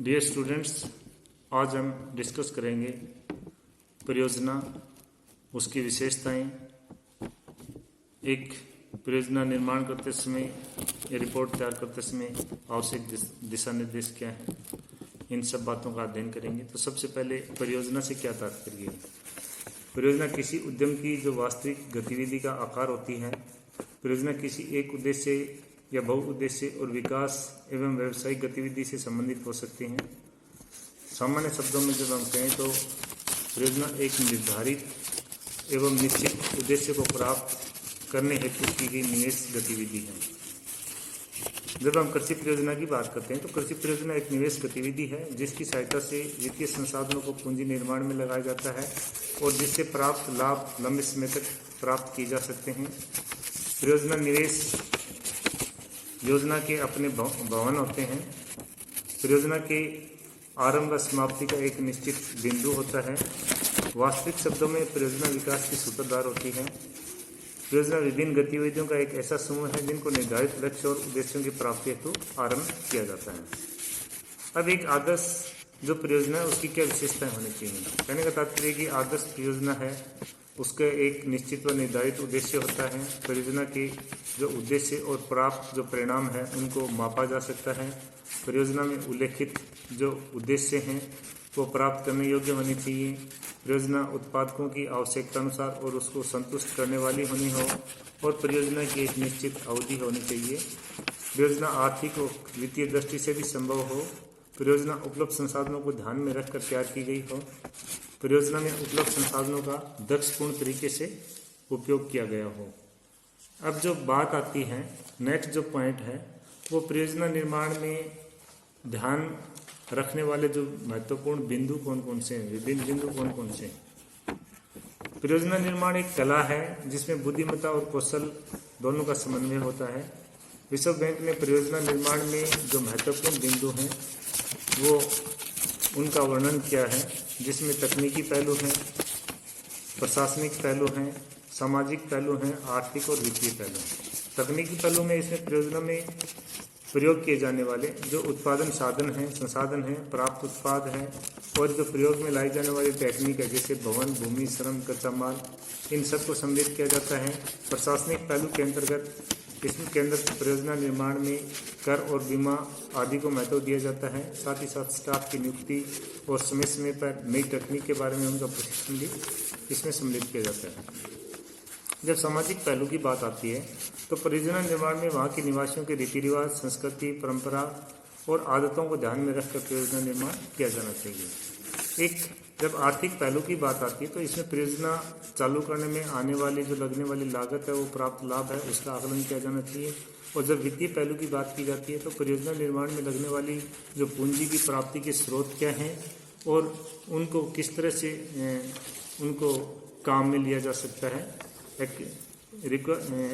Dear students, आज हम discuss करेंगे परियोजना, उसकी विशेषताएं, एक परियोजना निर्माण करते समय या रिपोर्ट तैयार करते समय आवश्यक दिशा निर्देश क्या है, इन सब बातों का अध्ययन करेंगे। तो सबसे पहले परियोजना से क्या तात्पर्य है। परियोजना किसी उद्यम की जो वास्तविक गतिविधि का आकार होती है। परियोजना किसी एक उद्देश्य या बहुउद्देश्य और विकास एवं व्यावसायिक गतिविधि से संबंधित हो सकते हैं। सामान्य शब्दों में जब हम कहें तो परियोजना एक निर्धारित एवं निश्चित उद्देश्य को प्राप्त करने हेतु की गई निवेश गतिविधि है। जब हम कृषि परियोजना की बात करते हैं तो कृषि परियोजना एक निवेश गतिविधि है जिसकी सहायता से वित्तीय संसाधनों को पूंजी निर्माण में लगाया जाता है और जिससे प्राप्त लाभ लंबे समय तक प्राप्त किए जा सकते हैं। परियोजना निवेश योजना के अपने भवन होते हैं। परियोजना के आरंभ व समाप्ति का एक निश्चित बिंदु होता है। वास्तविक शब्दों में परियोजना विकास की सूत्रधार होती है। परियोजना विभिन्न गतिविधियों का एक ऐसा समूह है जिनको निर्धारित लक्ष्य और उद्देश्यों की प्राप्ति हेतु आरंभ किया जाता है। अब एक आदर्श जो परियोजना है उसकी क्या विशेषताएं होनी चाहिए। कहने का तात्पर्य कि आदर्श परियोजना है उसका एक निश्चित व निर्धारित उद्देश्य होता है। परियोजना के जो उद्देश्य और प्राप्त जो परिणाम है उनको मापा जा सकता है। परियोजना में उल्लेखित जो उद्देश्य हैं वो प्राप्त करने योग्य होनी चाहिए। परियोजना उत्पादकों की आवश्यकता अनुसार और उसको संतुष्ट करने वाली होनी हो और परियोजना की एक निश्चित अवधि होनी चाहिए। परियोजना आर्थिक और वित्तीय दृष्टि से भी संभव हो। परियोजना उपलब्ध संसाधनों को ध्यान में रखकर तैयार की गई हो। परियोजना में उपलब्ध संसाधनों का दक्षपूर्ण तरीके से उपयोग किया गया हो। अब जो बात आती है, नेक्स्ट जो पॉइंट है वो परियोजना निर्माण में ध्यान रखने वाले जो महत्वपूर्ण बिंदु कौन कौन से हैं, विभिन्न बिंदु कौन कौन से हैं। परियोजना निर्माण एक कला है जिसमें बुद्धिमत्ता और कौशल दोनों का समन्वय होता है। विश्व बैंक ने परियोजना निर्माण में जो महत्वपूर्ण बिंदु हैं वो उनका वर्णन किया है, जिसमें तकनीकी पहलू हैं, प्रशासनिक पहलू हैं, सामाजिक पहलू हैं, आर्थिक और वित्तीय पहलू हैं। तकनीकी पहलू में इसमें परियोजना में प्रयोग किए जाने वाले जो उत्पादन साधन हैं, संसाधन हैं, प्राप्त उत्पाद हैं और जो प्रयोग में लाई जाने वाली टेक्निक है जैसे भवन, भूमि, श्रम, कच्चा माल, इन सब को सम्मिलित किया जाता है। प्रशासनिक पहलू के अंतर्गत इसके अंदर परियोजना निर्माण में कर और बीमा आदि को महत्व दिया जाता है। साथ ही साथ स्टाफ की नियुक्ति और समय समय पर नई तकनीक के बारे में उनका प्रशिक्षण भी इसमें सम्मिलित किया जाता है। जब सामाजिक पहलू की बात आती है तो परियोजना निर्माण में वहाँ के निवासियों के रीति रिवाज, संस्कृति, परंपरा और आदतों को ध्यान में रखकर परियोजना निर्माण किया जाना चाहिए। एक जब आर्थिक पहलू की बात आती है तो इसमें परियोजना चालू करने में आने वाली जो लगने वाली लागत है वो प्राप्त लाभ है उसका आकलन किया जाना चाहिए। और जब वित्तीय पहलू की बात की जाती है तो परियोजना निर्माण में लगने वाली जो पूंजी की प्राप्ति के स्रोत क्या हैं और उनको किस तरह से उनको काम में लिया जा सकता है।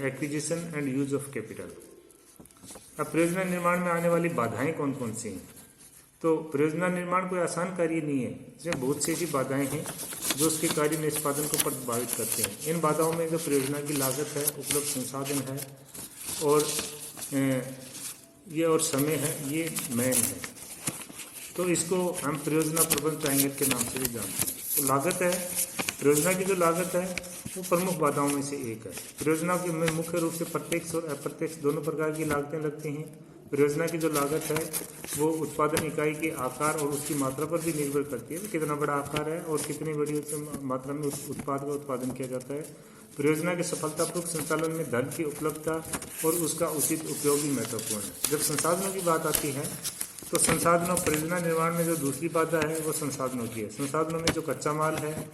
Acquisition and use of capital. अब परियोजना निर्माण में आने वाली बाधाएं कौन कौन सी हैं। तो परियोजना निर्माण कोई आसान कार्य नहीं है, इसमें बहुत सी ऐसी बाधाएं हैं जो उसके कार्य निष्पादन को प्रभावित करते हैं। इन बाधाओं में जो परियोजना की लागत है, उपलब्ध संसाधन है और ये और समय है, ये मेन है। तो इसको हम परियोजना प्रबंध ट्रायंगल के नाम से भी जानते हैं। तो लागत है, परियोजना की जो लागत है वो प्रमुख बाधाओं में से एक है। परियोजना की में मुख्य रूप से प्रत्यक्ष और अप्रत्यक्ष दोनों प्रकार की लागतें लगती हैं। परियोजना की जो लागत है वो उत्पादन इकाई के आकार और उसकी मात्रा पर भी निर्भर करती है, कितना बड़ा आकार है और कितनी बड़ी मात्रा में उत्पाद का उत्पादन किया जाता है। परियोजना के सफलतापूर्वक संचालन में धन की उपलब्धता और उसका उचित उपयोग भी महत्वपूर्ण है। जब संसाधनों की बात आती है तो संसाधनों परियोजना निर्माण में जो दूसरी बाधा है वो संसाधनों की है। संसाधनों में जो कच्चा माल है,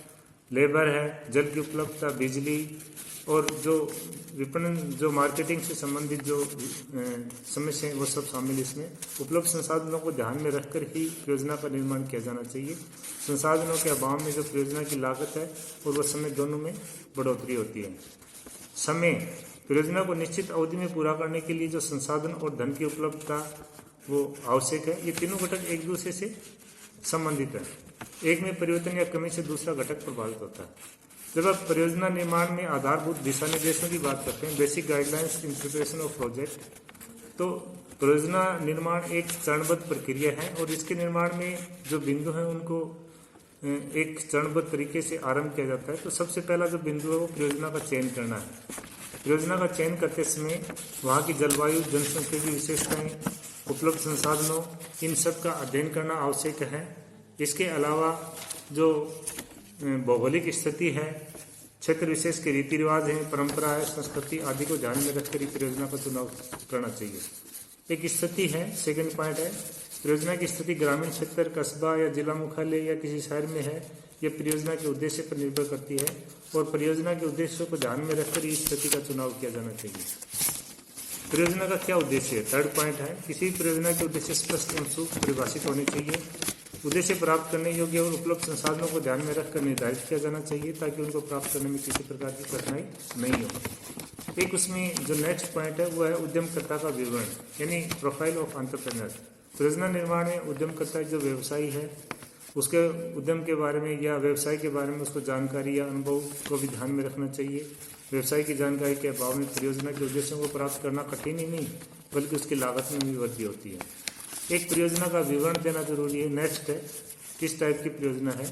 लेबर है, जल की उपलब्धता, बिजली और जो विपणन जो मार्केटिंग से संबंधित जो समस्या है वो सब शामिल इसमें। उपलब्ध संसाधनों को ध्यान में रखकर ही परियोजना का निर्माण किया जाना चाहिए। संसाधनों के अभाव में जो परियोजना की लागत है और वह समय दोनों में बढ़ोतरी होती है। समय परियोजना को निश्चित अवधि में पूरा करने के लिए जो संसाधन और धन की उपलब्धता वो आवश्यक है। ये तीनों घटक एक दूसरे से संबंधित है। एक में परिवर्तन या कमी से दूसरा घटक प्रभावित होता है। जब आप परियोजना निर्माण में आधारभूत दिशा निर्देशों की बात करते हैं, basic guidelines in preparation of project, तो परियोजना निर्माण एक चरणबद्ध प्रक्रिया है और इसके निर्माण में जो बिंदु हैं उनको एक चरणबद्ध तरीके से आरंभ किया जाता है। तो सबसे पहला जो बिंदु है वो परियोजना का चयन करना है। परियोजना का चयन करते समय वहाँ की जलवायु, जनसंख्या की विशेषताएं, उपलब्ध संसाधनों, इन सब का अध्ययन करना आवश्यक है। इसके अलावा जो भौगोलिक स्थिति है, क्षेत्र विशेष के रीति रिवाज हैं, परंपरा है, संस्कृति आदि को ध्यान में रखकर ही परियोजना का चुनाव करना चाहिए। एक स्थिति है, सेकंड पॉइंट है, परियोजना की स्थिति ग्रामीण क्षेत्र, कस्बा या जिला मुख्यालय या किसी शहर में है, यह परियोजना के उद्देश्य पर निर्भर करती है और परियोजना के उद्देश्यों को ध्यान में रखकर इस स्थिति का चुनाव किया जाना चाहिए। परियोजना का क्या उद्देश्य है? थर्ड पॉइंट है, किसी परियोजना के उद्देश्य स्पष्ट एवं सूक्ष्म परिभाषित होने चाहिए। उद्देश्य प्राप्त करने योग्य और उपलब्ध संसाधनों को ध्यान में रखकर निर्धारित किया जाना चाहिए ताकि उनको प्राप्त करने में किसी प्रकार की कठिनाई नहीं हो। एक उसमें जो नेक्स्ट पॉइंट है वो है उद्यमकर्ता का विवरण, यानी प्रोफाइल ऑफ एंटरप्रेन्योर। परियोजना निर्माण में उद्यमकर्ता जो व्यवसायी है उसके उद्यम के बारे में या व्यवसाय के बारे में उसको जानकारी या अनुभव को भी ध्यान में रखना चाहिए। व्यवसाय की जानकारी के अभाव में परियोजना के उद्देश्यों को प्राप्त करना कठिन ही नहीं बल्कि उसकी लागत में भी वृद्धि होती है। एक परियोजना का विवरण देना जरूरी है। नेक्स्ट है, किस टाइप की परियोजना है,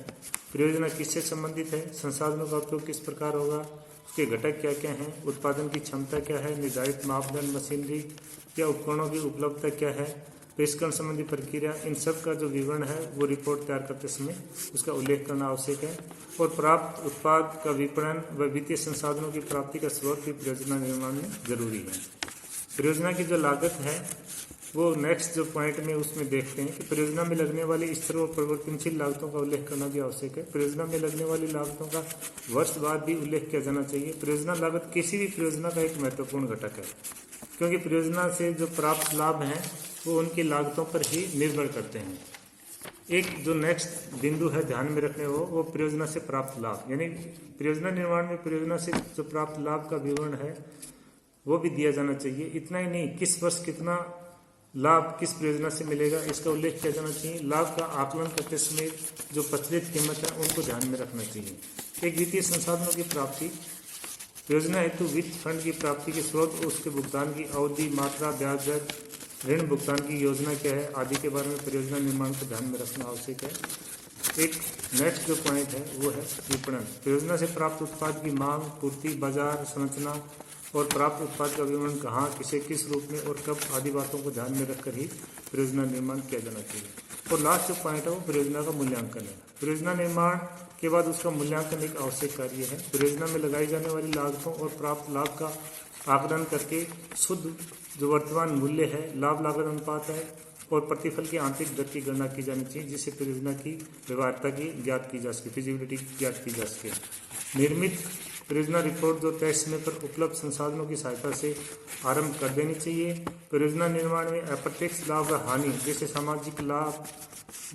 परियोजना किससे संबंधित है, संसाधनों का उपयोग किस प्रकार होगा, उसके घटक क्या क्या हैं, उत्पादन की क्षमता क्या है, निर्धारित मापदंड, मशीनरी या उपकरणों की उपलब्धता क्या है, पेशकरण संबंधी प्रक्रिया, इन सब का जो विवरण है वो रिपोर्ट तैयार करते समय उसका उल्लेख करना आवश्यक है। और प्राप्त उत्पाद का विपणन व वित्तीय संसाधनों की प्राप्ति का स्रोत भी परियोजना निर्माण में जरूरी है। परियोजना की जो लागत है वो नेक्स्ट जो पॉइंट में उसमें देखते हैं कि परियोजना में लगने वाली स्थिर और परिवर्तनशील लागतों का उल्लेख करना भी आवश्यक है। परियोजना में लगने वाली लागतों का वर्ष बाद भी उल्लेख किया जाना चाहिए। परियोजना लागत किसी भी परियोजना का एक महत्वपूर्ण घटक है क्योंकि परियोजना से जो प्राप्त लाभ हैं वो उनकी लागतों पर ही निर्भर करते हैं। एक जो नेक्स्ट बिंदु है ध्यान में रखने वो परियोजना से प्राप्त लाभ, यानी परियोजना निर्माण में परियोजना से जो प्राप्त लाभ का विवरण है वो भी दिया जाना चाहिए। इतना ही नहीं, किस वर्ष कितना लाभ किस परियोजना से मिलेगा इसका उल्लेख किया जाना चाहिए। लाभ का आकलन करते समय जो प्रचलित कीमत है उनको ध्यान में रखना चाहिए। एक वित्तीय संसाधनों की प्राप्ति, परियोजना हेतु वित्त फंड की प्राप्ति के स्रोत, उसके भुगतान की अवधि, मात्रा, ब्याज दर, ऋण भुगतान की योजना क्या है आदि के बारे में परियोजना निर्माण को ध्यान में रखना आवश्यक है। एक नेक्स्ट जो पॉइंट है वो है विपणन। परियोजना से प्राप्त उत्पाद की मांग, पूर्ति, बाजार संरचना और प्राप्त उत्पाद का विवरण कहाँ, किसे, किस रूप में और कब आदि बातों को ध्यान में रखकर ही परियोजना निर्माण किया जाना चाहिए। और लास्ट जो पॉइंट है वो परियोजना का मूल्यांकन है। परियोजना निर्माण के बाद उसका मूल्यांकन एक आवश्यक कार्य है। परियोजना में लगाई जाने वाली लागतों और प्राप्त लाभ का आकलन करके शुद्ध जो वर्तमान मूल्य है, लाभ लागत अनुपात है और प्रतिफल की आंतरिक दर की गणना की जानी चाहिए जिससे परियोजना की व्यवहार्यता की ज्ञात की जा सके, फिजिबिलिटी ज्ञात की जा सके। निर्मित परियोजना रिपोर्ट जो तय समय पर उपलब्ध संसाधनों की सहायता से आरंभ कर देनी चाहिए। परियोजना निर्माण में अप्रत्यक्ष लाभ व हानि जैसे सामाजिक लाभ,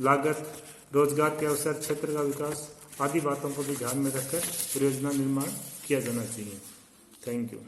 लागत, रोजगार के अवसर, क्षेत्र का विकास आदि बातों को भी ध्यान में रखकर परियोजना निर्माण किया जाना चाहिए। Thank you.